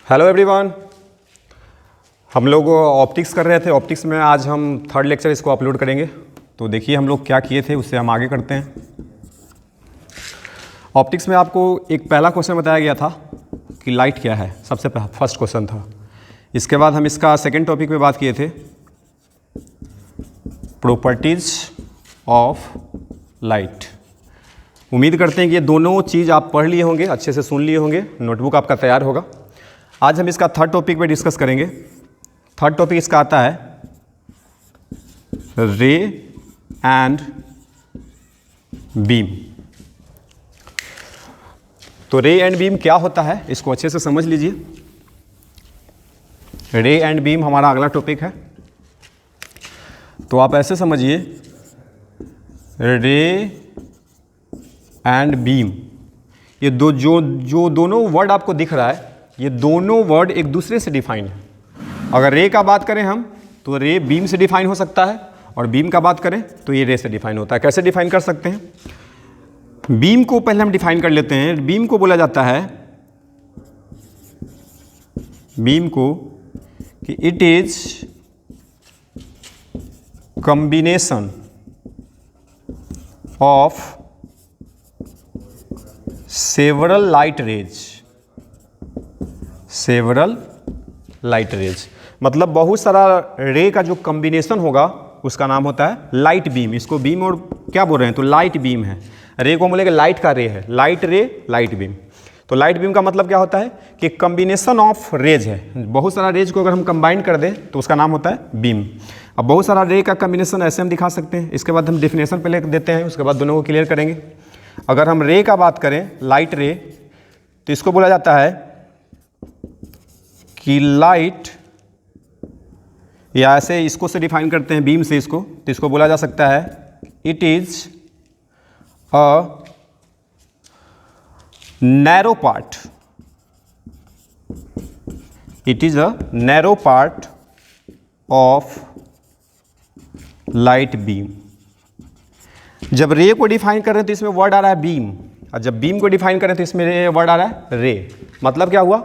Hello everyone. हम लोग optics कर रहे थे। ऑप्टिक्स में आज हम थर्ड लेक्चर इसको अपलोड करेंगे। तो देखिए हम लोग क्या किए थे, उससे हम आगे करते हैं। ऑप्टिक्स में आपको एक पहला क्वेश्चन बताया गया था कि लाइट क्या है, सबसे फर्स्ट क्वेश्चन था। इसके बाद हम इसका सेकंड टॉपिक पे बात किए थे, प्रॉपर्टीज़ ऑफ लाइट। उम्मीद करते हैं कि ये दोनों चीज़ आप पढ़ लिए होंगे, अच्छे से सुन लिए होंगे, नोटबुक आपका तैयार होगा। आज हम इसका थर्ड टॉपिक पे डिस्कस करेंगे। थर्ड टॉपिक इसका आता है रे एंड बीम। तो रे एंड बीम क्या होता है, इसको अच्छे से समझ लीजिए। रे एंड बीम हमारा अगला टॉपिक है। तो आप ऐसे समझिए, रे एंड बीम, ये जो दोनों वर्ड आपको दिख रहा है, ये दोनों वर्ड एक दूसरे से डिफाइन है। अगर रे का बात करें हम, तो रे बीम से डिफाइन हो सकता है, और बीम का बात करें तो ये रे से डिफाइन होता है। कैसे डिफाइन कर सकते हैं? बीम को पहले हम डिफाइन कर लेते हैं। बीम को बोला जाता है, बीम को, कि it is combination of several light rays. मतलब बहुत सारा रे का जो कॉम्बिनेशन होगा उसका नाम होता है लाइट बीम। इसको बीम और क्या बोल रहे हैं, तो लाइट बीम है। रे को बोलेंगे लाइट का रे है, लाइट रे, लाइट बीम। तो लाइट बीम का मतलब क्या होता है कि कॉम्बिनेशन ऑफ रेज है। बहुत सारा रेज को अगर हम कंबाइन कर दें तो उसका नाम होता है बीम। अब बहुत सारा रे का कॉम्बिनेशन ऐसे हम दिखा सकते हैं। इसके बाद हम डेफिनेशन पहले देते हैं, उसके बाद दोनों को क्लियर करेंगे। अगर हम रे का बात करें, लाइट रे, तो इसको बोला जाता है कि लाइट, या ऐसे इसको से डिफाइन करते हैं बीम से इसको, तो इसको बोला जा सकता है it is a narrow part. It is a narrow part of light beam. जब रे को डिफाइन कर रहे हैं तो इसमें वर्ड आ रहा है बीम, और जब बीम को डिफाइन करें तो इसमें वर्ड आ रहा है रे। मतलब क्या हुआ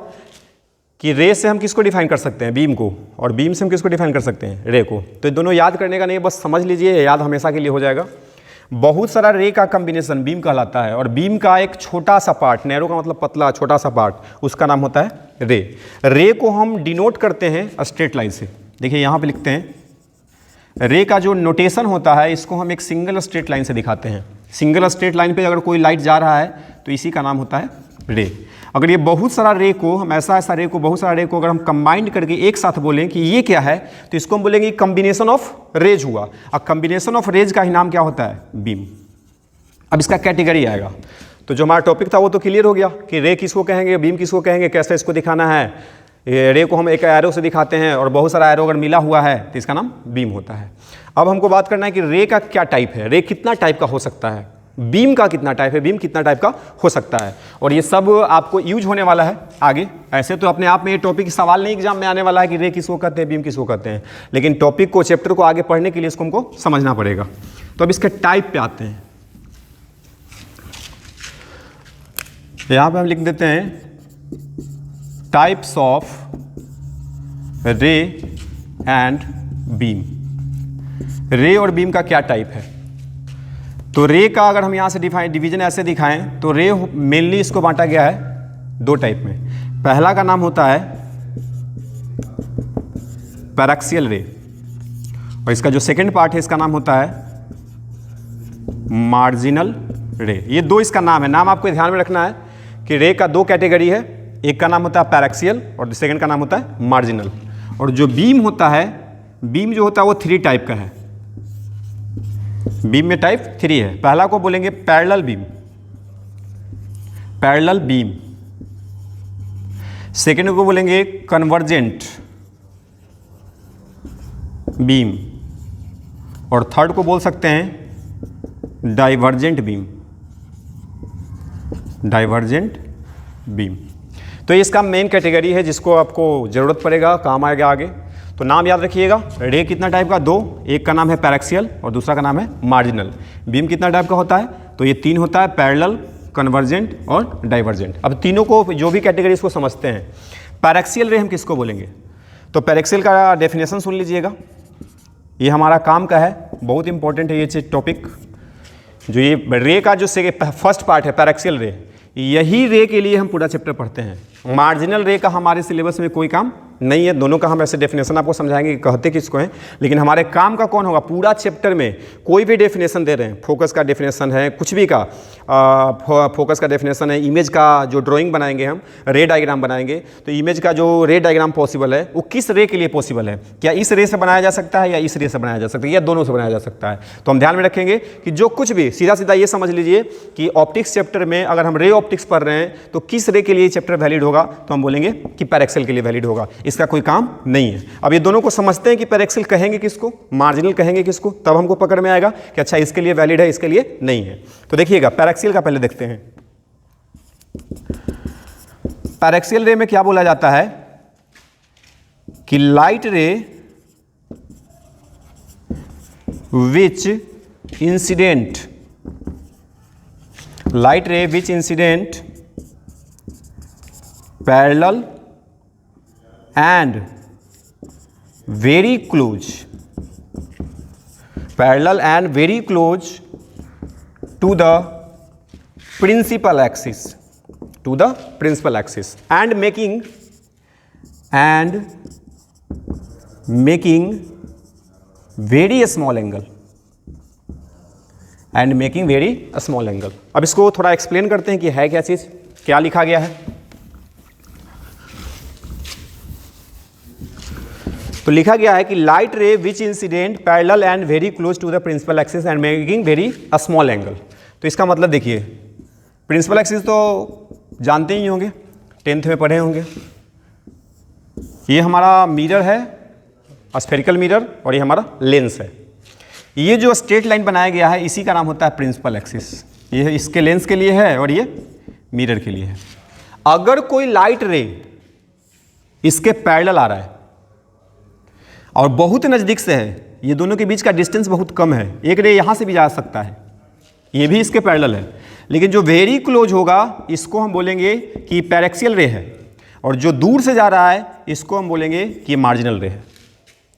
कि रे से हम किसको डिफाइन कर सकते हैं, बीम को, और बीम से हम किसको डिफाइन कर सकते हैं, रे को। तो दोनों याद करने का नहीं, बस समझ लीजिए, याद हमेशा के लिए हो जाएगा। बहुत सारा रे का कॉम्बिनेशन बीम कहलाता है, और बीम का एक छोटा सा पार्ट, नैरो का मतलब पतला, छोटा सा पार्ट, उसका नाम होता है रे। रे को हम डिनोट करते हैं स्ट्रेट लाइन से। देखिए यहाँ पे लिखते हैं, रे का जो नोटेशन होता है, इसको हम एक सिंगल स्ट्रेट लाइन से दिखाते हैं। सिंगल स्ट्रेट लाइन पे अगर कोई लाइट जा रहा है तो इसी का नाम होता है रे। अगर ये बहुत सारा रे को हम ऐसा रे को, बहुत सारा रे को अगर हम कंबाइंड करके एक साथ बोलें कि ये क्या है, तो इसको हम बोलेंगे कॉम्बिनेशन ऑफ रेज हुआ। अब कॉम्बिनेशन ऑफ रेज का ही नाम क्या होता है, बीम। अब इसका कैटेगरी आएगा। तो जो हमारा टॉपिक था वो तो क्लियर हो गया कि रे किसको कहेंगे, बीम किसको कहेंगे, कैसे इसको दिखाना है। रे को हम एक एरो से दिखाते हैं, और बहुत सारा एरो अगर मिला हुआ है तो इसका नाम बीम होता है। अब हमको बात करना है कि रे का क्या टाइप है, रे कितना टाइप का हो सकता है, बीम का कितना टाइप है, बीम कितना टाइप का हो सकता है। और ये सब आपको यूज होने वाला है आगे। ऐसे तो अपने आप में ये टॉपिक सवाल नहीं एग्जाम में आने वाला है कि रे किसको कहते हैं, बीम किसको कहते हैं, लेकिन टॉपिक को, चैप्टर को आगे पढ़ने के लिए इसको हमको समझना पड़ेगा। तो अब इसके टाइप पे आते हैं। यहाँ पे हम लिख देते हैं टाइप्स ऑफ रे एंड बीम। रे और बीम का क्या टाइप है? तो रे का अगर हम यहाँ से डिवीजन ऐसे दिखाएं, तो रे मेनली इसको बांटा गया है दो टाइप में। पहला का नाम होता है पैराक्सियल रे, और इसका जो सेकंड पार्ट है इसका नाम होता है मार्जिनल रे। ये दो इसका नाम है। नाम आपको ध्यान में रखना है कि रे का दो कैटेगरी है, एक का नाम होता है पैराक्सियल और सेकंड का नाम होता है मार्जिनल। और जो बीम होता है, बीम जो होता है वो थ्री टाइप का है। बीम में टाइप थ्री है। पहला को बोलेंगे parallel beam, parallel beam. Second को बोलेंगे कन्वर्जेंट बीम, और थर्ड को बोल सकते हैं डाइवर्जेंट बीम, डाइवर्जेंट बीम। तो ये इसका मेन कैटेगरी है जिसको आपको ज़रूरत पड़ेगा, काम आएगा आगे। तो नाम याद रखिएगा। रे कितना टाइप का, दो, एक का नाम है पैराक्सियल और दूसरा का नाम है मार्जिनल। बीम कितना टाइप का होता है, तो ये तीन होता है, पैरेलल, कन्वर्जेंट और डाइवर्जेंट। अब तीनों को जो भी कैटेगरी इसको समझते हैं, पैरेक्सियल रे हम किसको बोलेंगे? तो पैरेक्सियल का डेफिनेशन सुन लीजिएगा, ये हमारा काम का है, बहुत इंपॉर्टेंट है ये चीज टॉपिक। जो ये रे का जो फर्स्ट पार्ट है पैरेक्सियल रे, यही रे के लिए हम पूरा चैप्टर पढ़ते हैं। मार्जिनल रे का हमारे सिलेबस में कोई काम नहीं है। दोनों का हम ऐसे डेफिनेशन आपको समझाएंगे कि कहते किसको हैं, लेकिन हमारे काम का कौन होगा? पूरा चैप्टर में कोई भी डेफिनेशन दे रहे हैं, फोकस का डेफिनेशन है, कुछ भी का फोकस का डेफिनेशन है, इमेज का जो ड्राइंग बनाएंगे हम, रे डायग्राम बनाएंगे, तो इमेज का जो रे डायग्राम पॉसिबल है वो किस रे के लिए पॉसिबल है? क्या इस रे से बनाया जा सकता है या इस रे से बनाया जा सकता है या दोनों से बनाया जा सकता है? तो हम ध्यान में रखेंगे कि जो कुछ भी सीधा सीधा ये समझ लीजिए कि ऑप्टिक्स चैप्टर में अगर हम रे ऑप्टिक्स पढ़ रहे हैं तो किस रे के लिए चैप्टर वैलिड होगा? तो हम बोलेंगे कि पैरेक्सियल के लिए वैलिड होगा, इसका कोई काम नहीं है। अब ये दोनों को समझते हैं कि पैरेक्सियल कहेंगे किसको, मार्जिनल कहेंगे किसको, तब हमको पकड़ में आएगा कि अच्छा इसके लिए वैलिड है, इसके लिए नहीं है। तो देखिएगा पैरेक्सियल का पहले देखते हैं। पैरेक्सियल रे में क्या बोला जाता है कि light ray which incident parallel and very close to the principal axis and making very small angle अब इसको थोड़ा एक्सप्लेन करते हैं कि है क्या चीज, क्या लिखा गया है। तो लिखा गया है कि light ray which incident parallel and very close to the principal axis and making very small angle. तो इसका मतलब देखिए, प्रिंसिपल एक्सिस तो जानते ही होंगे, 10th में पढ़े होंगे। ये हमारा मिरर है, स्फेरिकल मिरर, और ये हमारा लेंस है। ये जो स्ट्रेट लाइन बनाया गया है इसी का नाम होता है प्रिंसिपल एक्सिस। ये इसके लेंस के लिए है और ये मिरर के लिए है। अगर कोई लाइट रे इसके पैरेलल आ रहा है और बहुत नज़दीक से है, ये दोनों के बीच का डिस्टेंस बहुत कम है, एक रे यहाँ से भी जा सकता है, ये भी इसके पैरेलल है, लेकिन जो वेरी क्लोज होगा इसको हम बोलेंगे कि पैरेक्सियल रे है, और जो दूर से जा रहा है इसको हम बोलेंगे कि मार्जिनल रे है।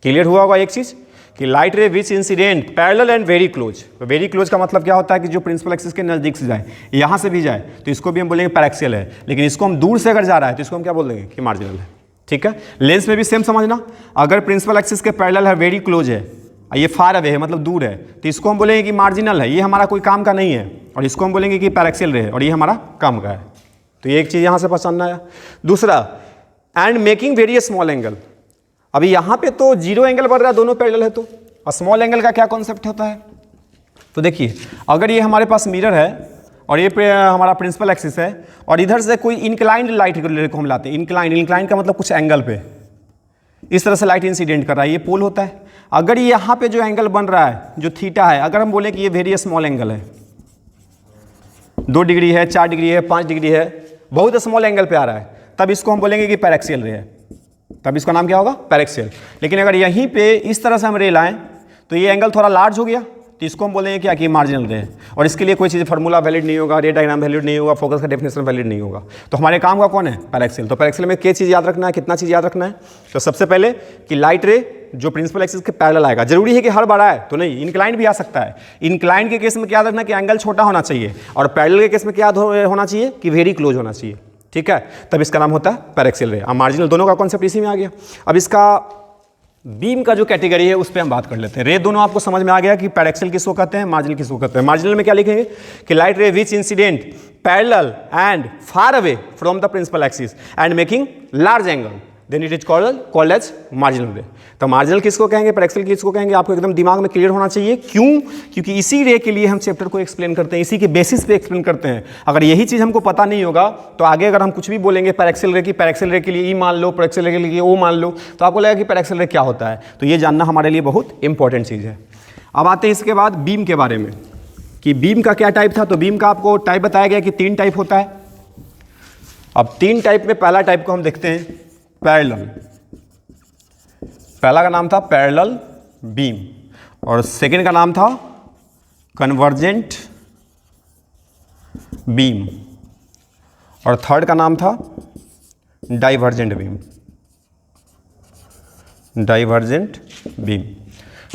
क्लियर हुआ होगा एक चीज़ कि light ray which incident parallel and very close. Very close का मतलब क्या होता है कि जो प्रिंसिपल एक्सिस के नज़दीक से जाए, यहाँ से भी जाए, तो इसको भी हम बोलेंगे पैरेक्सियल है, लेकिन इसको हम दूर से अगर जा रहा है तो इसको हम क्या बोल देंगे कि मार्जिनल है। ठीक है, लेंस में भी सेम समझना, अगर प्रिंसिपल एक्सिस के पैरेलल है, वेरी क्लोज है, ये फार अवे है मतलब दूर है, तो इसको हम बोलेंगे कि मार्जिनल है, ये हमारा कोई काम का नहीं है, और इसको हम बोलेंगे कि पैरेक्सियल है और ये हमारा काम का है। तो ये एक चीज़ यहाँ से पहचानना है। दूसरा, and making very small angle. अभी यहाँ पे तो जीरो एंगल बढ़ रहा है, दोनों पैरेलल है, तो स्मॉल एंगल का क्या कॉन्सेप्ट होता है? तो देखिए, अगर ये हमारे पास मिरर है और ये हमारा प्रिंसिपल एक्सिस है, और इधर से कोई इंक्लाइंड लाइट को हम लाते हैं, इंक्लाइंड का मतलब कुछ एंगल पे इस तरह से लाइट इंसिडेंट कर रहा है, ये पोल होता है। अगर यहाँ पे जो एंगल बन रहा है, जो थीटा है, अगर हम बोले कि ये वेरी स्मॉल एंगल है, 2 डिग्री है, 4 डिग्री है, 5 डिग्री है, बहुत स्मॉल एंगल पे आ रहा है, तब इसको हम बोलेंगे कि पैरेक्सियल रे है, तब इसका नाम क्या होगा? पैरेक्सियल। लेकिन अगर यहीं पे इस तरह से हम रे लाएं तो ये एंगल थोड़ा लार्ज हो गया, तो इसको हम बोलेंगे क्या कि मार्जिनल रे है, और इसके लिए कोई चीज़ फार्मूला वैलिड नहीं होगा, रे डायग्राम वैलिड नहीं होगा, फोकस का डेफिनेशन वैलिड नहीं होगा। तो हमारे काम का कौन है? पैरेक्सियल। तो पैरेक्सियल में क्या चीज़ याद रखना है, कितना चीज़ याद रखना है? तो सबसे पहले कि लाइट रे जो प्रिंसिपल एक्सिस के पैरेलल आएगा, जरूरी है कि हर बार आए तो नहीं, इंक्लाइंड भी आ सकता है। इंक्लाइंड के केस में क्या याद रखना कि एंगल छोटा होना चाहिए, और पैरेलल के केस में क्या होना चाहिए कि वेरी क्लोज होना चाहिए। ठीक है, तब इसका नाम होता है पैरेक्सियल रे। अब मार्जिनल, दोनों का कॉन्सेप्ट इसी में आ गया। अब इसका बीम का जो कैटेगरी है उस पर हम बात कर लेते हैं। रे दोनों आपको समझ में आ गया कि पैरेक्सियल किसको कहते हैं, मार्जिनल किसको कहते हैं। मार्जिनल में क्या लिखेंगे कि light ray which incident parallel and far away from the principal axis and making large angle, then it is called as marginal ray. तो मार्जिनल किसको कहेंगे, पैरेक्सियल किसको कहेंगे, आपको एकदम दिमाग में क्लियर होना चाहिए। क्यों? क्योंकि इसी रे के लिए हम चैप्टर को एक्सप्लेन करते हैं, इसी के बेसिस पे एक्सप्लेन करते हैं। अगर यही चीज़ हमको पता नहीं होगा तो आगे अगर हम कुछ भी बोलेंगे पैरेक्सियल रे की, पैरेक्सियल रे के लिए ई मान लो, पैरेक्सियल रे के लिए ओ मान लो, तो आपको लगेगा कि पैरेक्सियल रे क्या होता है। तो ये जानना हमारे लिए बहुत इंपॉर्टेंट चीज़ है। अब आते हैं इसके बाद बीम के बारे में कि बीम का क्या टाइप था। तो बीम का आपको टाइप बताया गया कि 3 टाइप होता है। अब 3 टाइप में पहला टाइप को हम देखते हैं पैरेलल। पहला का नाम था पैरेलल बीम, और सेकंड का नाम था कन्वर्जेंट बीम, और थर्ड का नाम था divergent beam, divergent beam.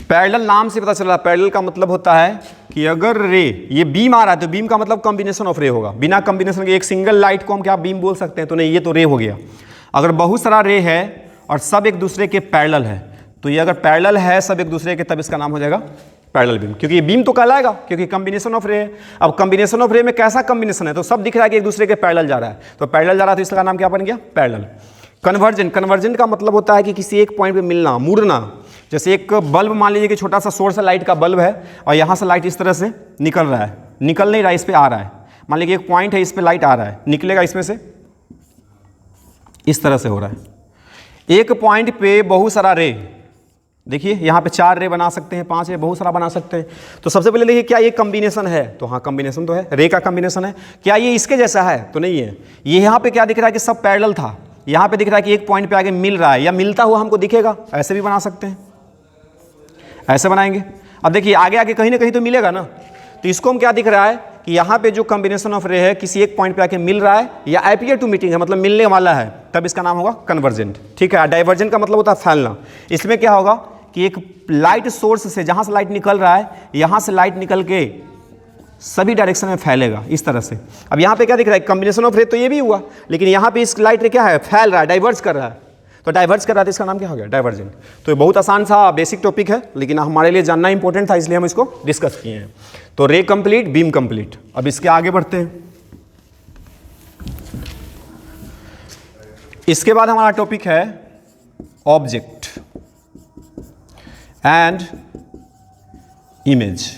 Parallel नाम से पता चला, पैरेलल का मतलब होता है कि अगर रे, ये बीम आ रहा है तो बीम का मतलब कॉम्बिनेशन ऑफ रे होगा। बिना कॉम्बिनेशन के एक सिंगल लाइट को हम क्या बीम बोल सकते हैं? तो नहीं, ये तो रे हो गया। अगर बहुत सारा रे है और सब एक दूसरे के पैरेलल है, तो ये अगर पैरेलल है सब एक दूसरे के, तब इसका नाम हो जाएगा पैरेलल बीम, क्योंकि ये बीम तो कहलाएगा क्योंकि कॉम्बिनेशन ऑफ रे है। अब कॉम्बिनेशन ऑफ रे में कैसा कॉम्बिनेशन है? तो सब दिख रहा है कि एक दूसरे के पैरेलल जा रहा है, तो पैरेलल जा रहा है तो इसका नाम क्या बन गया? पैरेलल। कन्वर्जेंट, कन्वर्जेंट का मतलब होता है कि किसी एक पॉइंट पे मिलना, मुड़ना। जैसे एक बल्ब मान लीजिए कि छोटा सा सोर्स है, लाइट का बल्ब है और यहाँ से लाइट इस तरह से निकल रहा है, निकल नहीं रहा है, इस पे आ रहा है। मान लीजिए एक पॉइंट है, इस पे लाइट आ रहा है, निकलेगा इसमें से, इस तरह से हो रहा है। एक पॉइंट पे बहुत सारा रे, देखिए यहाँ पे 4 रे बना सकते हैं, 5 रे, बहुत सारा बना सकते हैं। तो सबसे पहले देखिए क्या ये कॉम्बिनेशन है? तो हाँ कॉम्बिनेशन तो है, रे का कॉम्बिनेशन है। क्या ये इसके जैसा है? तो नहीं है। ये यहाँ पे क्या दिख रहा है कि सब पैरेलल था, यहाँ पे दिख रहा है कि एक पॉइंट पे आगे मिल रहा है या मिलता हुआ हमको दिखेगा, ऐसे भी बना सकते हैं, ऐसे बनाएंगे। अब देखिए आगे आगे कहीं ना कहीं तो मिलेगा ना, तो इसको हम क्या दिख रहा है कि यहाँ पे जो कॉम्बिनेशन ऑफ रे है किसी एक पॉइंट पे आके मिल रहा है या एपियर टू मीटिंग है, मतलब मिलने वाला है, तब इसका नाम होगा कन्वर्जेंट। ठीक है। डाइवर्जेंट का मतलब होता है फैलना। इसमें क्या होगा कि एक लाइट सोर्स से, जहाँ से लाइट निकल रहा है, यहाँ से लाइट निकल के सभी डायरेक्शन में फैलेगा इस तरह से। अब यहाँ पे क्या दिख रहा है? कॉम्बिनेशन ऑफ रे, तो ये भी हुआ, लेकिन यहाँ पे इस लाइट रे क्या है? फैल रहा है, डाइवर्ज कर रहा है। तो डाइवर्ज कर रहा था, इसका नाम क्या हो गया? डाइवर्जेंट। तो ये बहुत आसान सा बेसिक टॉपिक है, लेकिन हमारे लिए जानना इंपॉर्टेंट था, इसलिए हम इसको डिस्कस किए हैं। तो रे कंप्लीट, बीम कंप्लीट। अब इसके आगे बढ़ते हैं। इसके बाद हमारा टॉपिक है object and image.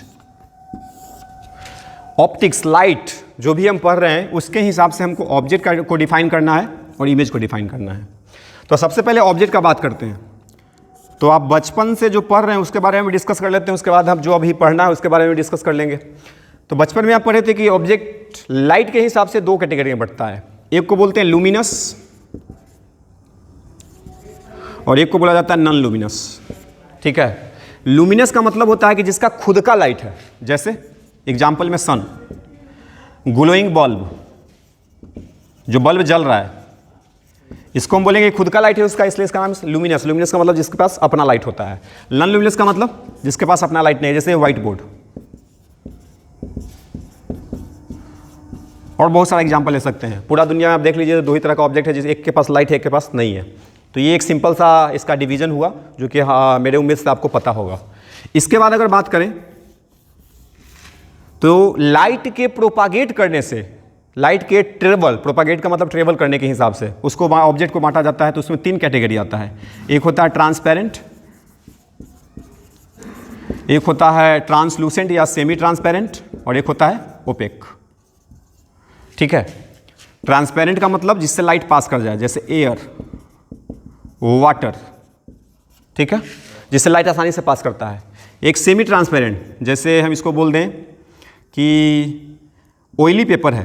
Optics, light जो भी हम पढ़ रहे हैं उसके हिसाब से हमको ऑब्जेक्ट को डिफाइन करना है और इमेज को डिफाइन करना है। तो सबसे पहले ऑब्जेक्ट का बात करते हैं। तो आप बचपन से जो पढ़ रहे हैं उसके बारे में डिस्कस कर लेते हैं, उसके बाद हम जो अभी पढ़ना है उसके बारे में डिस्कस कर लेंगे। तो बचपन में आप पढ़े थे कि ऑब्जेक्ट लाइट के हिसाब से 2 कैटेगरी में बढ़ता है। एक को बोलते हैं लुमिनस और एक को बोला जाता है नॉन लुमिनस। ठीक है। लुमिनस का मतलब होता है कि जिसका खुद का लाइट है, जैसे एग्जाम्पल में सन, ग्लोइंग बल्ब, जो बल्ब जल रहा है, इसको हम बोलेंगे खुद का लाइट है उसका, इसलिए इसका नाम लुमिनस। लुमिनस का मतलब जिसके पास अपना लाइट होता है। नॉन लुमिनस का मतलब जिसके पास अपना लाइट नहीं है, जैसे व्हाइट बोर्ड। और बहुत सारा एग्जांपल ले सकते हैं। पूरा दुनिया में आप देख लीजिए 2 ही तरह का ऑब्जेक्ट है, जिस एक के पास लाइट है, एक के पास नहीं है। तो ये एक सिंपल सा इसका डिवीजन हुआ, जो कि हाँ मेरे उम्मीद से आपको पता होगा। इसके बाद अगर बात करें तो लाइट के प्रोपागेट करने से, लाइट के ट्रेवल, प्रोपागेट का मतलब ट्रेवल करने के हिसाब से उसको ऑब्जेक्ट को बांटा जाता है। तो उसमें 3 कैटेगरी आता है। एक होता है ट्रांसपेरेंट, एक होता है ट्रांसलूसेंट या सेमी ट्रांसपेरेंट, और एक होता है ओपेक। ठीक है। ट्रांसपेरेंट का मतलब जिससे लाइट पास कर जाए, जैसे एयर, वाटर। ठीक है, जिससे लाइट आसानी से पास करता है। एक सेमी ट्रांसपेरेंट, जैसे हम इसको बोल दें कि ऑयली पेपर है,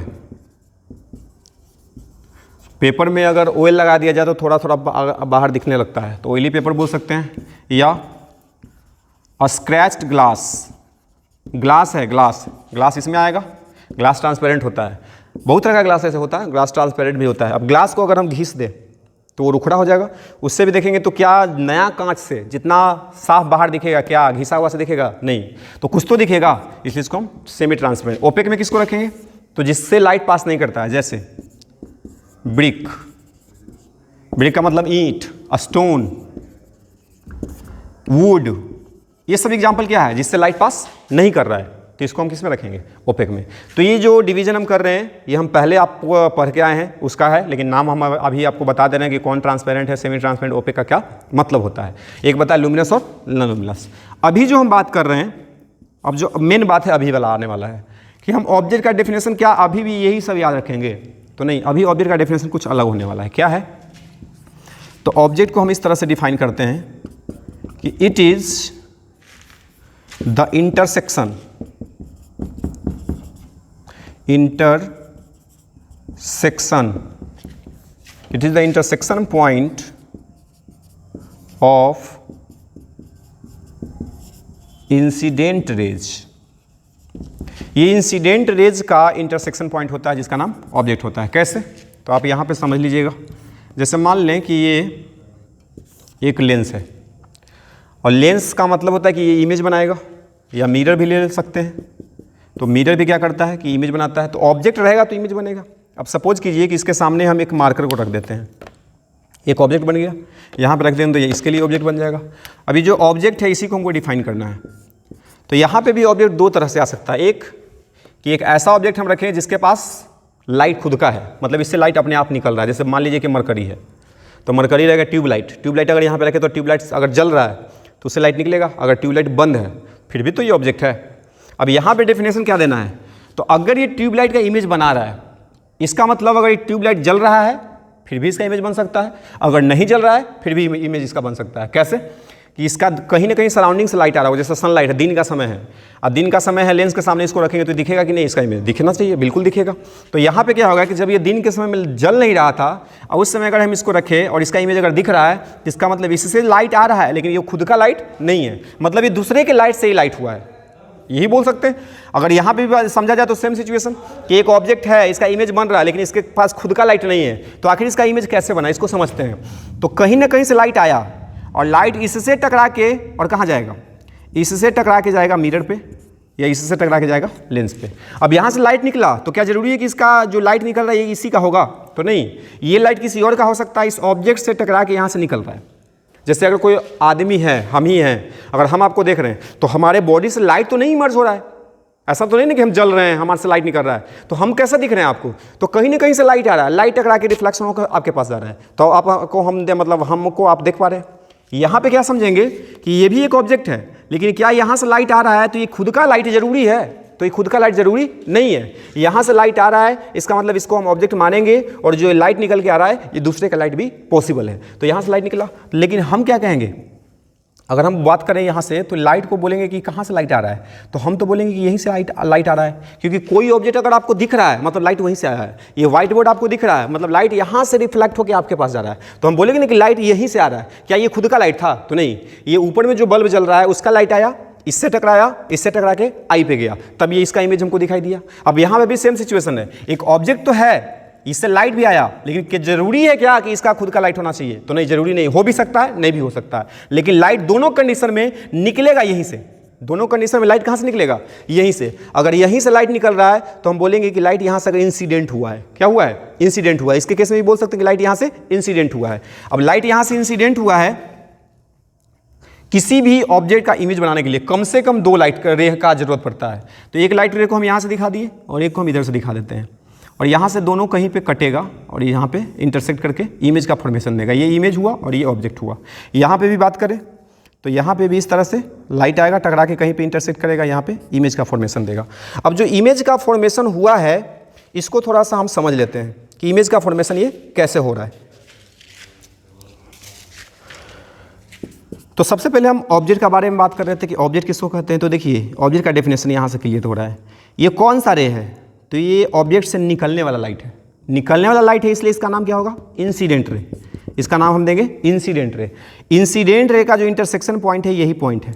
पेपर में अगर ऑयल लगा दिया जाए तो थोड़ा थोड़ा बाहर दिखने लगता है, तो ऑयली पेपर बोल सकते हैं। या स्क्रैच्ड ग्लास, ग्लास है, ग्लास, ग्लास इसमें आएगा। ग्लास ट्रांसपेरेंट होता है, बहुत तरह का ग्लास ऐसे होता है, ग्लास ट्रांसपेरेंट भी होता है। अब ग्लास को अगर हम घिस दें तो वो रुखड़ा हो जाएगा, उससे भी देखेंगे तो क्या नया कांच से जितना साफ बाहर दिखेगा, क्या घिसा हुआ से दिखेगा? नहीं, तो कुछ तो दिखेगा, इसलिए इसको हम सेमी ट्रांसपेरेंट। ओपेक में किसको रखेंगे? तो जिससे लाइट पास नहीं करता है, जैसे ब्रिक, ब्रिक का मतलब ईंट, स्टोन, वुड, ये सब एग्जाम्पल क्या है? जिससे लाइट पास नहीं कर रहा है, तो इसको हम किस में रखेंगे? ओपेक में। तो ये जो डिवीजन हम कर रहे हैं ये हम पहले आपको पढ़ के आए हैं उसका है, लेकिन नाम हम अभी आपको बता दे रहे हैं कि कौन ट्रांसपेरेंट है, सेमी ट्रांसपेरेंट, ओपेक का क्या मतलब होता है। एक बताया लुमिनस और नॉन लुमिनस। अभी जो हम बात कर रहे हैं, अब जो मेन बात है अभी वाला आने वाला है कि हम ऑब्जेक्ट का डेफिनेशन क्या अभी भी यही सब याद रखेंगे? तो नहीं, अभी ऑब्जेक्ट का डेफिनेशन कुछ अलग होने वाला है। क्या है? तो ऑब्जेक्ट को हम इस तरह से डिफाइन करते हैं कि it is the intersection, it is the intersection point of incident raise. ये इंसिडेंट रेज का इंटरसेक्शन पॉइंट होता है जिसका नाम ऑब्जेक्ट होता है। कैसे? तो आप यहाँ पे समझ लीजिएगा। जैसे मान लें कि ये एक लेंस है और लेंस का मतलब होता है कि ये इमेज बनाएगा, या मिरर भी ले सकते हैं। तो मिरर भी क्या करता है कि इमेज बनाता है। तो ऑब्जेक्ट रहेगा तो इमेज बनेगा। अब सपोज कीजिए कि इसके सामने हम एक मार्कर को रख देते हैं, एक ऑब्जेक्ट बन गया, यहाँ पर रख दें तो ये इसके लिए ऑब्जेक्ट बन जाएगा। अभी जो ऑब्जेक्ट है इसी को हमको डिफाइन करना है। तो यहाँ पे भी ऑब्जेक्ट दो तरह से आ सकता है। एक कि एक ऐसा ऑब्जेक्ट हम रखें जिसके पास लाइट खुद का है, मतलब इससे लाइट अपने आप निकल रहा है। जैसे मान लीजिए कि मरकरी है तो मरकरी रहेगा ट्यूबलाइट। ट्यूबलाइट अगर यहाँ पे रखे तो ट्यूबलाइट अगर जल रहा है तो उससे लाइट निकलेगा, अगर ट्यूबलाइट बंद है फिर भी तो ये ऑब्जेक्ट है। अब यहाँ पे डेफिनेशन क्या देना है, तो अगर ये ट्यूबलाइट का इमेज बना रहा है इसका मतलब अगर ये ट्यूबलाइट जल रहा है फिर भी इसका इमेज बन सकता है, अगर नहीं जल रहा है फिर भी इमेज इसका बन सकता है। कैसे कि इसका कहीं ना कहीं सराउंडिंग से लाइट आ रहा हो, जैसे सनलाइट है, दिन का समय है, अब दिन का समय है, लेंस के सामने इसको रखेंगे तो दिखेगा कि नहीं, इसका इमेज दिखना चाहिए, बिल्कुल दिखेगा। तो यहाँ पे क्या होगा कि जब ये दिन के समय में जल नहीं रहा था और उस समय अगर हम इसको रखें और इसका इमेज अगर दिख रहा है तो इसका मतलब इससे लाइट आ रहा है, लेकिन ये खुद का लाइट नहीं है, मतलब ये दूसरे के लाइट से ही लाइट हुआ है, यही बोल सकते हैं। अगर यहाँ पे भी समझा जाए तो सेम सिचुएशन कि एक ऑब्जेक्ट है, इसका इमेज बन रहा है लेकिन इसके पास खुद का लाइट नहीं है, तो आखिर इसका इमेज कैसे बना, इसको समझते हैं। तो कहीं ना कहीं से लाइट आया और लाइट इससे टकरा के और कहाँ जाएगा, इससे टकरा के जाएगा मिरर पे या इससे टकरा के जाएगा लेंस पे। अब यहाँ से लाइट निकला तो क्या जरूरी है कि इसका जो लाइट निकल रहा है ये इसी का होगा, तो नहीं, ये लाइट किसी और का हो सकता है, इस ऑब्जेक्ट से टकरा के यहाँ से निकल रहा है। जैसे अगर कोई आदमी है, हम ही हैं, अगर हम आपको देख रहे हैं तो हमारे बॉडी से लाइट तो नहीं इमर्ज हो रहा है, ऐसा तो नहीं ना कि हम जल रहे हैं हमारे से लाइट निकल रहा है, तो हम कैसा दिख रहे हैं आपको, तो कहीं ना कहीं से लाइट आ रहा है, लाइट टकरा के रिफ्लेक्शन होकर आपके पास जा रहा है, तो आपको हम मतलब हमको आप देख पा रहे हैं। यहाँ पे क्या समझेंगे कि ये भी एक ऑब्जेक्ट है, लेकिन क्या यहाँ से लाइट आ रहा है तो ये खुद का लाइट जरूरी है, तो ये खुद का लाइट जरूरी नहीं है। यहाँ से लाइट आ रहा है इसका मतलब इसको हम ऑब्जेक्ट मानेंगे, और जो लाइट निकल के आ रहा है ये दूसरे का लाइट भी पॉसिबल है। तो यहाँ से लाइट निकला, लेकिन हम क्या कहेंगे, अगर हम बात करें यहाँ से तो लाइट को बोलेंगे कि कहाँ से लाइट आ रहा है, तो हम तो बोलेंगे कि यहीं से लाइट आ रहा है, क्योंकि कोई ऑब्जेक्ट अगर आपको दिख रहा है मतलब लाइट वहीं से आया है। ये व्हाइट बोर्ड आपको दिख रहा है मतलब लाइट यहाँ से रिफ्लेक्ट होकर आपके पास जा रहा है, तो हम बोलेंगे ना कि लाइट यहीं से आ रहा है। क्या ये खुद का लाइट था, तो नहीं, ये ऊपर में जो बल्ब जल रहा है उसका लाइट आया, इससे टकराया, इससे टकरा के आई पे गया, तब ये इसका इमेज हमको दिखाई दिया। अब यहाँ पे भी सेम सिचुएशन है, एक ऑब्जेक्ट तो है, इससे लाइट भी आया, लेकिन क्या जरूरी है क्या कि इसका खुद का लाइट होना चाहिए, तो नहीं, जरूरी नहीं, हो भी सकता है नहीं भी हो सकता है, लेकिन लाइट दोनों कंडीशन में निकलेगा यहीं से। दोनों कंडीशन में लाइट कहाँ से निकलेगा, यहीं से। अगर यहीं से लाइट निकल रहा है तो हम बोलेंगे कि लाइट यहाँ से अगर इंसिडेंट हुआ है, क्या हुआ है, इंसिडेंट हुआ है। इसके केस में भी बोल सकते हैं कि लाइट यहाँ से इंसिडेंट हुआ है। अब लाइट यहाँ से इंसिडेंट हुआ है, किसी भी ऑब्जेक्ट का इमेज बनाने के लिए कम से कम दो लाइट रे का जरूरत पड़ता है। तो एक लाइट रे को हम यहाँ से दिखा दिए और एक को हम इधर से दिखा देते हैं, और यहाँ से दोनों कहीं पे कटेगा और यहाँ पे इंटरसेक्ट करके इमेज का फॉर्मेशन देगा। ये इमेज हुआ और ये ऑब्जेक्ट हुआ। यहाँ पे भी बात करें तो यहाँ पे भी इस तरह से लाइट आएगा, टकरा के कहीं पे इंटरसेक्ट करेगा, यहाँ पे इमेज का फॉर्मेशन देगा। अब जो इमेज का फॉर्मेशन हुआ है इसको थोड़ा सा हम समझ लेते हैं कि इमेज का फॉर्मेशन ये कैसे हो रहा है। तो सबसे पहले हम ऑब्जेक्ट के बारे में बात कर रहे थे कि ऑब्जेक्ट किसको कहते हैं। तो देखिए ऑब्जेक्ट का डेफिनेशन यहाँ से क्लियर हो रहा है। ये कौन सा रे है, तो ये ऑब्जेक्ट से निकलने वाला लाइट है, निकलने वाला लाइट है, इसलिए इसका नाम क्या होगा, इंसिडेंट रे। इसका नाम हम देंगे इंसिडेंट रे। इंसिडेंट रे का जो इंटरसेक्शन पॉइंट है यही पॉइंट है,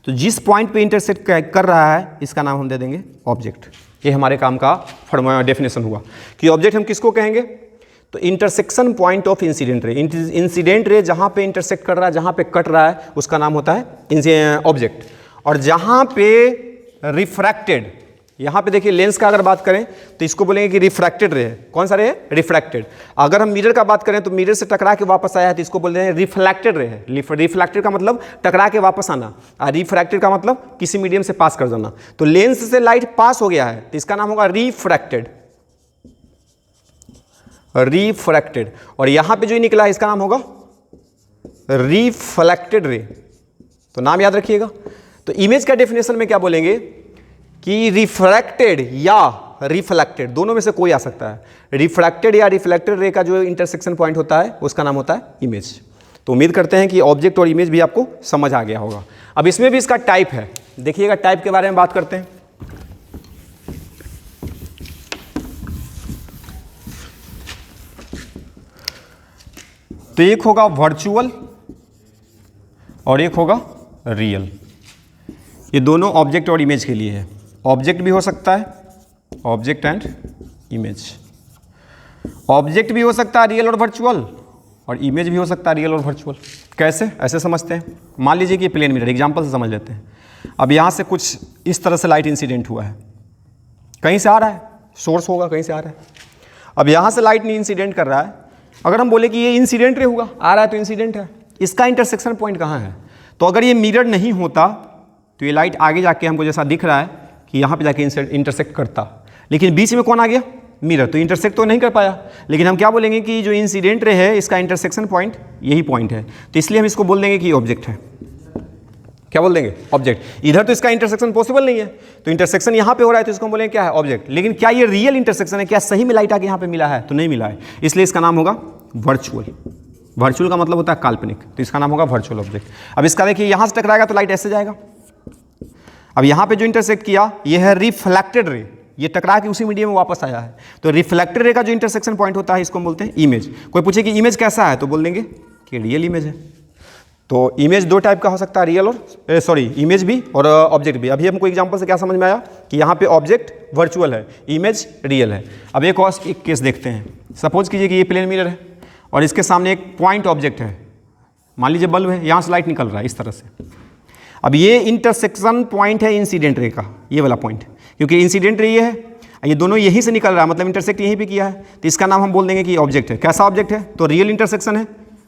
तो जिस पॉइंट पे इंटरसेक्ट कर रहा है इसका नाम हम दे देंगे ऑब्जेक्ट। ये हमारे काम का डेफिनेशन हुआ कि ऑब्जेक्ट हम किसको कहेंगे, तो intersection point of incident ray. Incident ray जहाँ पे इंटरसेक्ट कर रहा है, जहाँ पे कट रहा है, उसका नाम होता है ऑब्जेक्ट। और जहाँ पे रिफ्रैक्टेड, यहाँ पे देखिए लेंस का अगर बात करें तो इसको बोलेंगे कि रिफ्रैक्टेड रे है। कौन सा रे है, रिफ्रैक्टेड। अगर हम मिरर का बात करें तो मिरर से टकरा के वापस आया है तो इसको बोलते हैं रिफ्लेक्टेड रे है। रिफ्लेक्टेड का मतलब टकरा के वापस आना, और रिफ्रैक्टेड का मतलब किसी मीडियम से पास कर जाना। तो लेंस से लाइट पास हो गया है तो इसका नाम होगा रिफ्रैक्टेड, रिफ्रैक्टेड। और यहाँ पे जो निकला है इसका नाम होगा रिफ्लेक्टेड रे। तो नाम याद रखिएगा। तो इमेज का डेफिनेशन में क्या बोलेंगे कि रिफ्रैक्टेड या रिफ्लेक्टेड, दोनों में से कोई आ सकता है। रिफ्रैक्टेड या रिफ्लेक्टेड रे का जो इंटरसेक्शन पॉइंट होता है उसका नाम होता है इमेज। तो उम्मीद करते हैं कि ऑब्जेक्ट और इमेज भी आपको समझ आ गया होगा। अब इसमें भी इसका टाइप है, देखिएगा टाइप के बारे में बात करते हैं। तो एक होगा वर्चुअल और एक होगा रियल। ये दोनों ऑब्जेक्ट और इमेज के लिए है। ऑब्जेक्ट भी हो सकता है, ऑब्जेक्ट एंड इमेज। ऑब्जेक्ट भी हो सकता है रियल और वर्चुअल, और इमेज भी हो सकता है रियल और वर्चुअल। कैसे? ऐसे समझते हैं। मान लीजिए कि प्लेन मिरर, एग्जांपल से समझ लेते हैं। अब यहाँ से कुछ इस तरह से लाइट इंसिडेंट हुआ है, कहीं से आ रहा है, सोर्स होगा कहीं से आ रहा है। अब यहाँ से लाइट नहीं इंसिडेंट कर रहा है, अगर हम बोले कि ये इंसिडेंट रे होगा, आ रहा है तो इंसिडेंट है, इसका इंटरसेक्शन पॉइंट कहाँ है? तो अगर ये मिरर नहीं होता तो ये लाइट आगे जाके हमको जैसा दिख रहा है कि यहाँ पे जाके इंटरसेक्ट करता, लेकिन बीच में कौन आ गया? मिरर, तो इंटरसेक्ट तो नहीं कर पाया। लेकिन हम क्या बोलेंगे कि जो इंसिडेंट रे है इसका इंटरसेक्शन पॉइंट यही पॉइंट है, तो इसलिए हम इसको बोल देंगे कि ऑब्जेक्ट है। क्या बोल देंगे? ऑब्जेक्ट। इधर तो इसका इंटरसेक्शन पॉसिबल नहीं है, तो इंटरसेक्शन यहाँ पे हो रहा है तो इसको हम बोलेंगे क्या है? ऑब्जेक्ट। लेकिन क्या ये रियल इंटरसेक्शन है? क्या सही में लाइट आके यहाँ पे मिला है? तो नहीं मिला है, इसलिए इसका नाम होगा वर्चुअल। वर्चुअल का मतलब होता है काल्पनिक, तो इसका नाम होगा वर्चुअल ऑब्जेक्ट। अब इसका देखिए यहाँ से टकराएगा तो लाइट ऐसे जाएगा। अब यहाँ पे जो इंटरसेक्ट किया ये है रिफ्लेक्टेड रे, ये टकरा के उसी मीडियम में वापस आया है, तो रिफ्लेक्टेड रे का जो इंटरसेक्शन पॉइंट होता है इसको हम बोलते हैं इमेज। कोई पूछे कि इमेज कैसा है तो बोल देंगे कि रियल इमेज है। तो इमेज दो टाइप का हो सकता है, रियल और इमेज भी और ऑब्जेक्ट भी। अभी हमको एग्जांपल से क्या समझ में आया कि यहाँ पे ऑब्जेक्ट वर्चुअल है, इमेज रियल है। अब एक और एक केस देखते हैं। सपोज कीजिए कि ये प्लेन मिरर है और इसके सामने एक पॉइंट ऑब्जेक्ट है, मान लीजिए बल्ब है, यहाँ से लाइट निकल रहा है इस तरह से। अब ये इंटरसेक्शन पॉइंट है इंसिडेंट रे का, ये वाला पॉइंट, क्योंकि इंसिडेंट रे ये है, ये दोनों यहीं से निकल रहा है, मतलब इंटरसेक्ट यहीं पे किया है, तो इसका नाम हम बोल देंगे कि ऑब्जेक्ट है। कैसा ऑब्जेक्ट है? तो रियल इंटरसेक्शन है,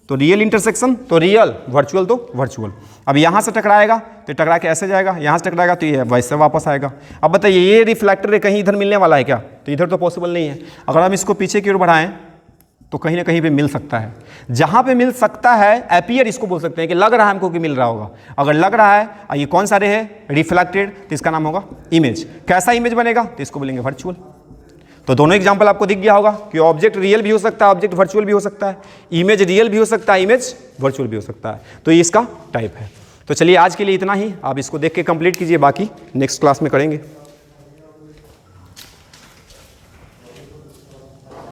तो रियल इंटरसेक्शन तो रियल, वर्चुअल तो वर्चुअल। अब यहाँ से टकराएगा तो टकरा के ऐसे जाएगा, यहाँ से टकराएगा तो ये वैसे वापस आएगा। अब बताइए ये रिफ्लेक्टर कहीं इधर मिलने वाला है क्या? तो इधर तो पॉसिबल नहीं है। अगर हम इसको पीछे की ओर बढ़ाएं तो कहीं ना कहीं पे मिल सकता है। जहाँ पे मिल सकता है अपीयर इसको बोल सकते हैं कि लग रहा है हमको कि मिल रहा होगा। अगर लग रहा है ये कौन सा रे है? रिफ्लेक्टेड, तो इसका नाम होगा इमेज। कैसा इमेज बनेगा? तो इसको बोलेंगे वर्चुअल। तो दोनों एग्जांपल आपको दिख गया होगा कि ऑब्जेक्ट रियल भी हो सकता है, ऑब्जेक्ट वर्चुअल भी हो सकता है, इमेज रियल भी हो सकता है, इमेज वर्चुअल भी हो सकता है। तो ये इसका टाइप है। तो चलिए आज के लिए इतना ही, आप इसको देख के कंप्लीट कीजिए, बाकी नेक्स्ट क्लास में करेंगे।